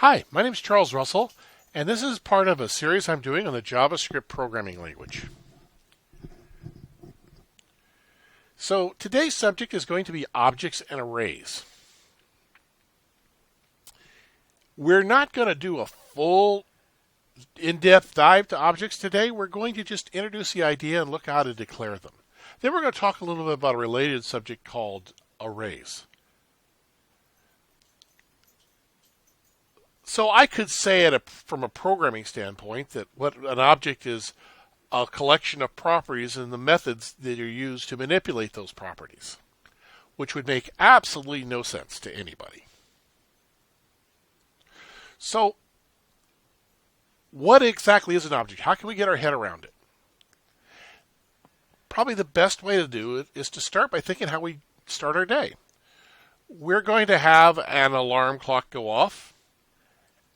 Hi, my name is Charles Russell, and this is part of a series I'm doing on the JavaScript programming language. So today's subject is going to be objects and arrays. We're not going to do a full in-depth dive to objects today. We're going to just introduce the idea and look how to declare them. Then we're going to talk a little bit about a related subject called arrays. So I could say from a programming standpoint that what an object is a collection of properties and the methods that are used to manipulate those properties, which would make absolutely no sense to anybody. So what exactly is an object? How can we get our head around it? Probably the best way to do it is to start by thinking how we start our day. We're going to have an alarm clock go off.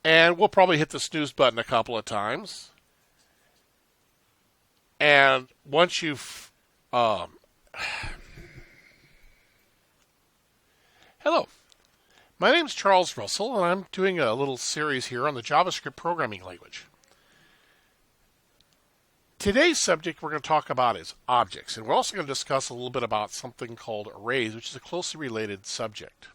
And we'll probably hit the snooze button a couple of times. And once you've... Hello. My name is Charles Russell, and I'm doing a little series here on the JavaScript programming language. Today's subject we're going to talk about is objects. And we're also going to discuss a little bit about something called arrays, which is a closely related subject.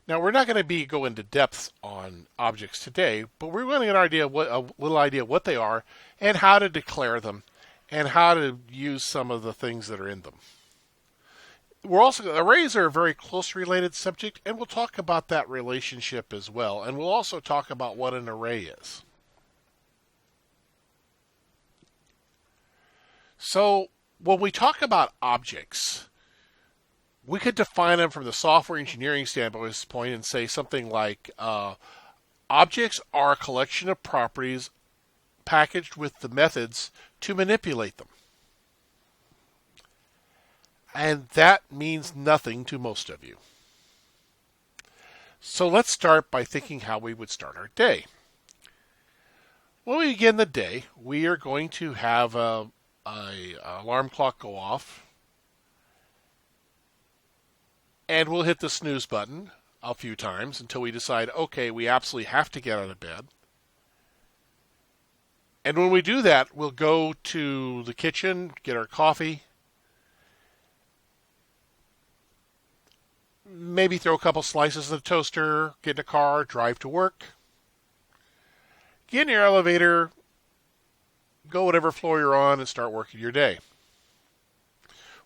Now, we're not going to go into depth on objects today, but we're going to get a little idea what they are and how to declare them and how to use some of the things that are in them. Arrays are a very close related subject, and we'll talk about that relationship as well. And we'll also talk about what an array is. So, when we talk about objects, we could define them from the software engineering standpoint and say something like objects are a collection of properties packaged with the methods to manipulate them. And that means nothing to most of you. So let's start by thinking how we would start our day. When we begin the day, we are going to have an alarm clock go off. And we'll hit the snooze button a few times until we decide, okay, we absolutely have to get out of bed. And when we do that, we'll go to the kitchen, get our coffee, maybe throw a couple slices in the toaster, get in a car, drive to work, get in your elevator, go whatever floor you're on, and start working your day.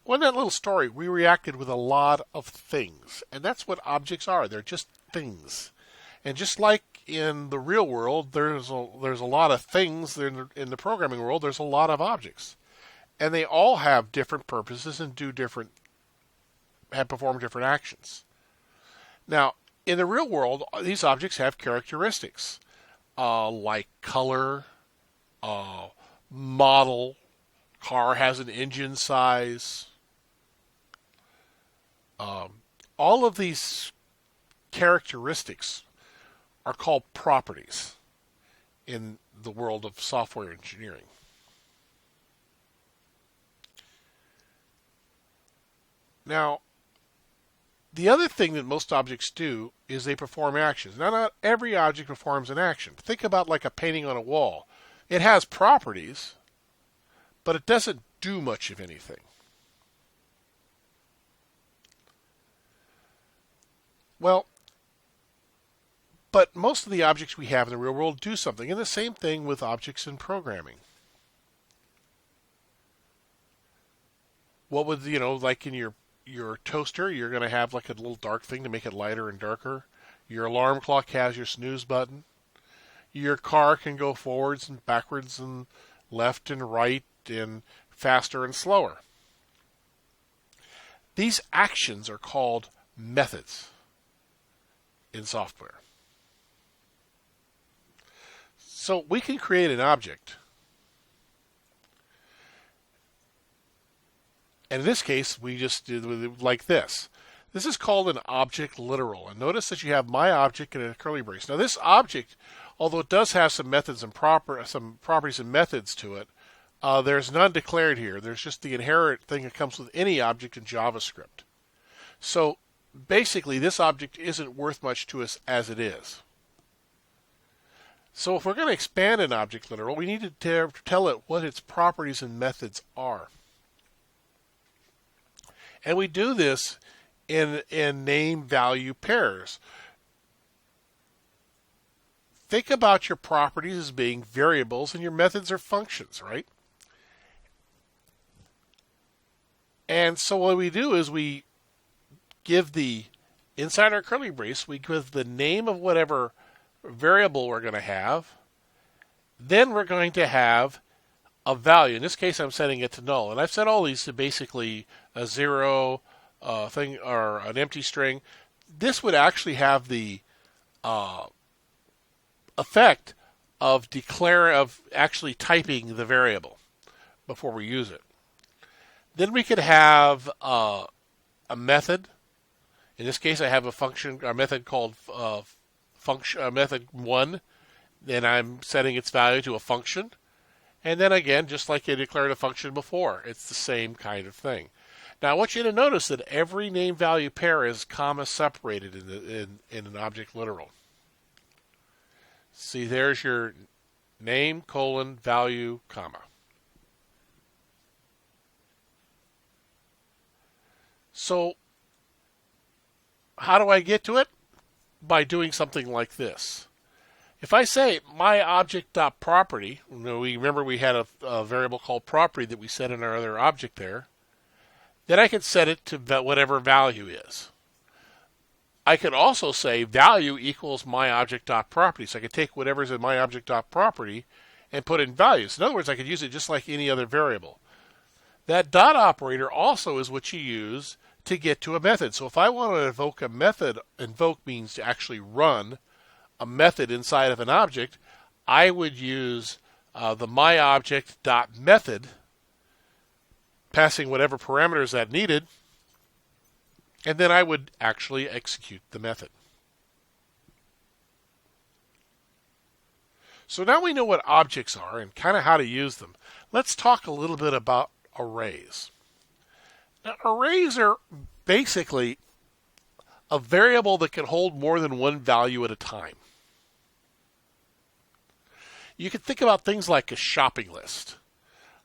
Well, in that little story, we reacted with a lot of things. And that's what objects are. They're just things. And just like in the real world, there's a lot of things. In the programming world, there's a lot of objects. And they all have different purposes and perform different actions. Now, in the real world, these objects have characteristics like color, model, car has an engine size. All of these characteristics are called properties in the world of software engineering. Now, the other thing that most objects do is they perform actions. Now, not every object performs an action. Think about like a painting on a wall. It has properties, but it doesn't do much of anything. Well, but most of the objects we have in the real world do something, and the same thing with objects in programming. What would, like in your toaster, you're going to have like a little dark thing to make it lighter and darker. Your alarm clock has your snooze button. Your car can go forwards and backwards and left and right and faster and slower. These actions are called methods in software. So we can create an object. And in this case, we just did it like this. This is called an object literal. And notice that you have my object and a curly brace. Now this object, although it does have some methods and some properties and methods to it, there's none declared here. There's just the inherent thing that comes with any object in JavaScript. So basically this object isn't worth much to us as it is. So if we're going to expand an object literal, we need to tell it what its properties and methods are. And we do this in name value pairs. Think about your properties as being variables and your methods are functions, right? And so what we do is we give inside our curly brace, we give the name of whatever variable we're going to have. Then we're going to have a value. In this case, I'm setting it to null. And I've set all these to basically a zero thing or an empty string. This would actually have the effect of actually typing the variable before we use it. Then we could have a method. In this case, I have a method called method 1. Then I'm setting its value to a function. And then again, just like I declared a function before, it's the same kind of thing. Now I want you to notice that every name value pair is comma separated in an object literal. See, there's your name, colon, value, comma. So how do I get to it? By doing something like this. If I say my object.property, remember we had a variable called property that we set in our other object there, then I can set it to whatever value is. I could also say value equals my object.property. So I could take whatever's in my object.property and put in values. In other words, I could use it just like any other variable. That dot operator also is what you use to get to a method. So if I want to invoke a method, invoke means to actually run a method inside of an object, I would use the myObject.method, passing whatever parameters that needed, and then I would actually execute the method. So now we know what objects are and kind of how to use them. Let's talk a little bit about arrays. Now, arrays are basically a variable that can hold more than one value at a time. You can think about things like a shopping list,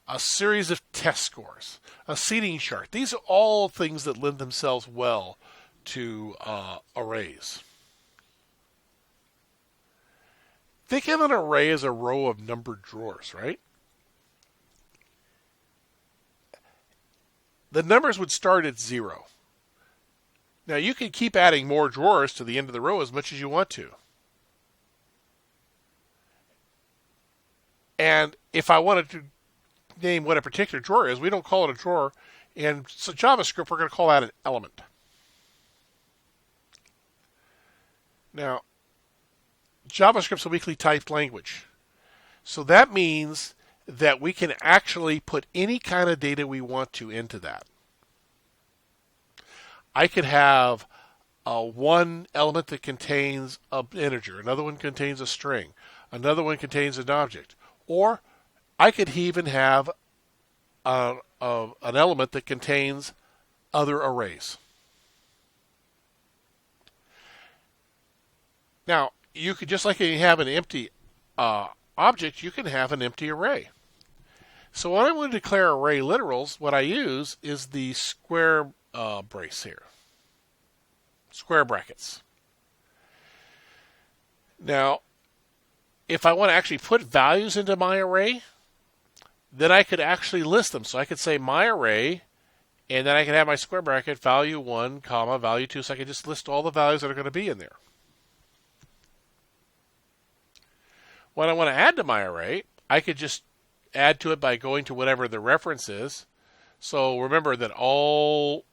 a series of test scores, a seating chart. These are all things that lend themselves well to arrays. Think of an array as a row of numbered drawers, right? The numbers would start at 0. Now you can keep adding more drawers to the end of the row as much as you want to. And if I wanted to name what a particular drawer is, we don't call it a drawer. In JavaScript, we're going to call that an element. Now, JavaScript's a weakly typed language. So that means that we can actually put any kind of data we want to into that. I could have one element that contains an integer, another one contains a string, another one contains an object, or I could even have an element that contains other arrays. Now, you could, just like you have an empty object, you can have an empty array. So when I want to declare array literals, what I use is the square brace here. Square brackets. Now, if I want to actually put values into my array, then I could actually list them. So I could say my array, and then I can have my square bracket, value 1, comma, value 2. So I can just list all the values that are going to be in there. When I want to add to my array, I could just add to it by going to whatever the reference is. So remember that all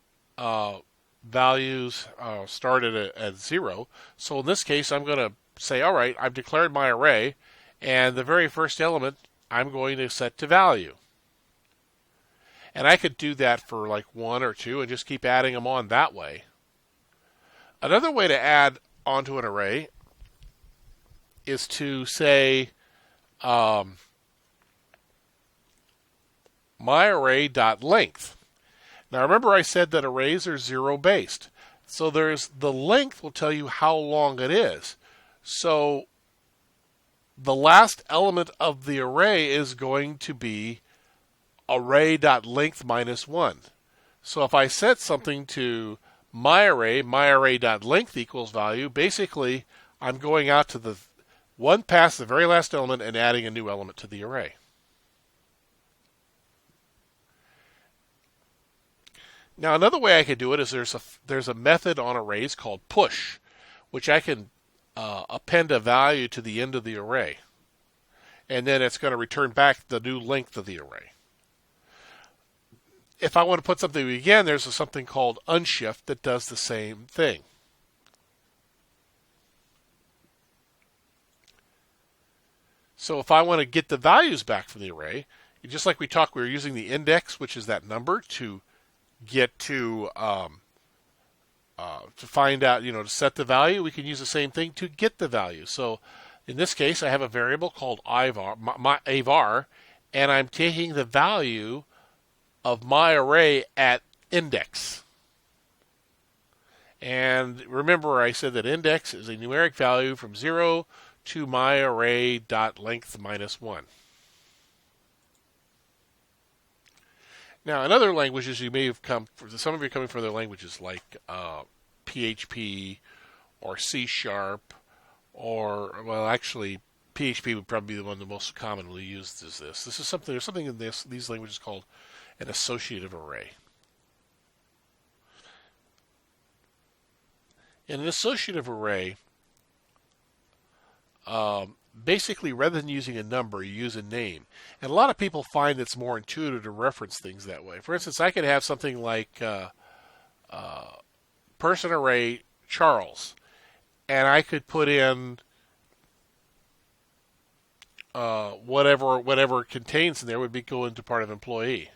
values started at 0. So in this case, I'm going to say, all right, I've declared my array, and the very first element I'm going to set to value. And I could do that for like 1 or 2 and just keep adding them on that way. Another way to add onto an array is to say myArray.length. Now remember I said that arrays are 0 based. So the length will tell you how long it is. So the last element of the array is going to be array.length minus 1. So if I set something to myarray.length equals value, basically I'm going out to the one past the very last element and adding a new element to the array. Now another way I could do it is there's a method on arrays called push, which I can append a value to the end of the array. And then it's going to return back the new length of the array. If I want to put something again, there's something called unshift that does the same thing. So if I want to get the values back from the array, just like we were using the index, which is that number, to get to find out, to set the value, we can use the same thing to get the value. So in this case, I have a variable called avar, and I'm taking the value of my array at index. And remember, I said that index is a numeric value from 0 to my array.length minus 1. Now, in other languages, you may have some of you are coming from other languages like PHP or C#, or, well, actually, PHP would probably be the one that most commonly used as this. There's something in these languages called an associative array. In an associative array, basically, rather than using a number, you use a name. And a lot of people find it's more intuitive to reference things that way. For instance, I could have something like person array Charles, and I could put in whatever it contains in there would go into part of employee.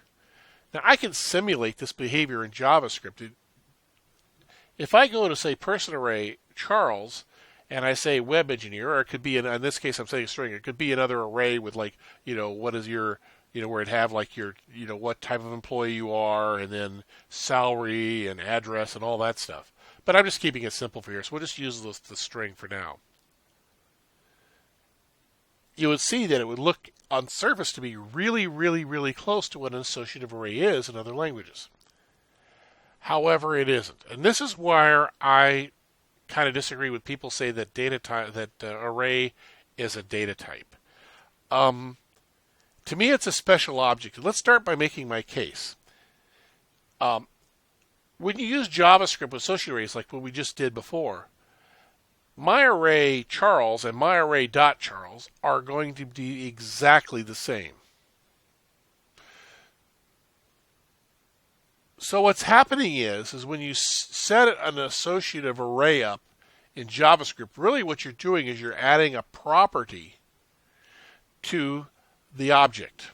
Now, I can simulate this behavior in JavaScript. If I go to, say, person array Charles, and I say web engineer, or it could be, in this case I'm saying string, it could be another array with like, what is your, where it'd have like your, what type of employee you are, and then salary and address and all that stuff. But I'm just keeping it simple for here, so we'll just use the string for now. You would see that it would look on surface to be really, really, really close to what an associative array is in other languages. However, it isn't. And this is where I kind of disagree with people say that array is a data type. To me, it's a special object. Let's start by making my case. When you use JavaScript with associative arrays, like what we just did before, my array Charles and my array.Charles are going to be exactly the same. So what's happening is when you set an associative array up in JavaScript, really what you're doing is you're adding a property to the object.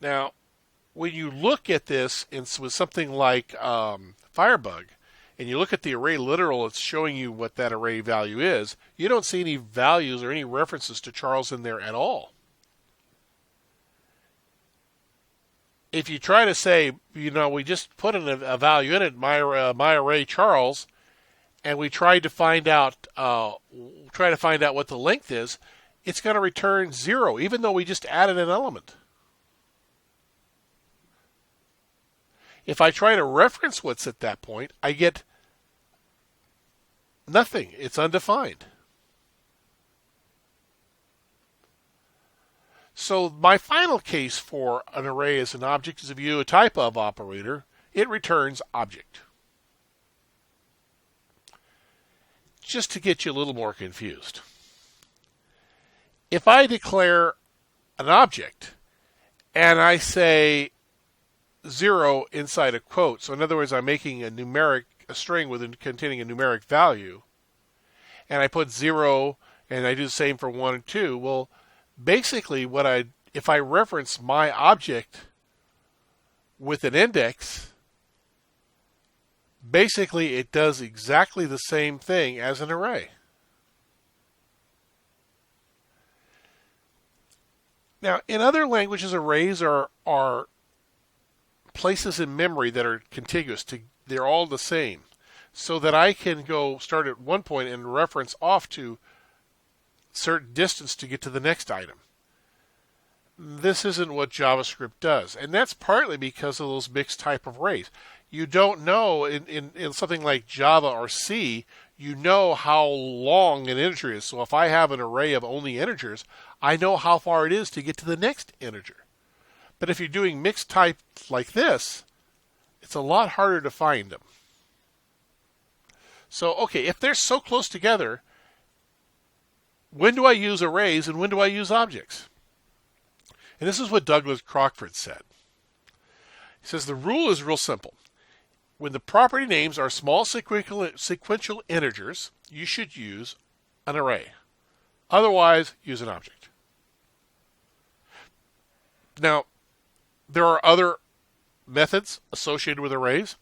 Now, when you look at this with something like Firebug, and you look at the array literal, it's showing you what that array value is, you don't see any values or any references to Charles in there at all. If you try to say, we just put a value in it, my array Charles, and we tried to find out what the length is, it's going to return 0, even though we just added an element. If I try to reference what's at that point, I get nothing. It's undefined. So my final case for an array as an object is if you do a type of operator, it returns object. Just to get you a little more confused. If I declare an object and I say 0 inside a quote, so in other words, I'm making a string containing a numeric value, and I put 0 and I do the same for 1 and 2, well, basically if I reference my object with an index, basically it does exactly the same thing as an array. Now, in other languages, arrays are places in memory that are contiguous. They're all the same, so that I can go start at one point and reference off to certain distance to get to the next item. This isn't what JavaScript does, and that's partly because of those mixed type of arrays. You don't know in something like Java or C, you know how long an integer is. So if I have an array of only integers, I know how far it is to get to the next integer. But if you're doing mixed type like this, it's a lot harder to find them. So, okay, if they're so close together, when do I use arrays and when do I use objects? And this is what Douglas Crockford said. He says the rule is real simple. When the property names are small sequential integers, you should use an array. Otherwise, use an object. Now, there are other methods associated with arrays.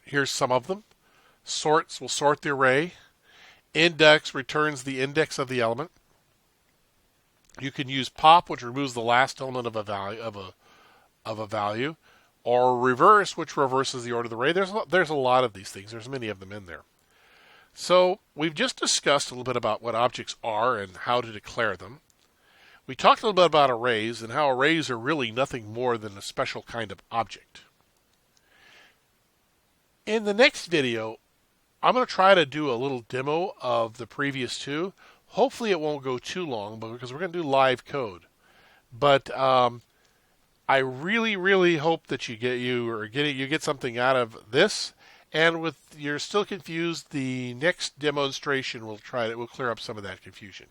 Here's some of them. Sorts will sort the array. Index returns the index of the element. You can use pop, which removes the last element of a value, or reverse, which reverses the order of the array. There's a lot of these things. There's many of them in there. So we've just discussed a little bit about what objects are and how to declare them. We talked a little bit about arrays and how arrays are really nothing more than a special kind of object. In the next video, I'm going to try to do a little demo of the previous two. Hopefully it won't go too long, because we're going to do live code. But I really, really hope that you get something out of this. And if you're still confused, the next demonstration will clear up some of that confusion.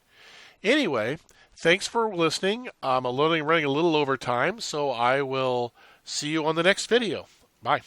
Anyway, thanks for listening. I'm running a little over time, so I will see you on the next video. Bye.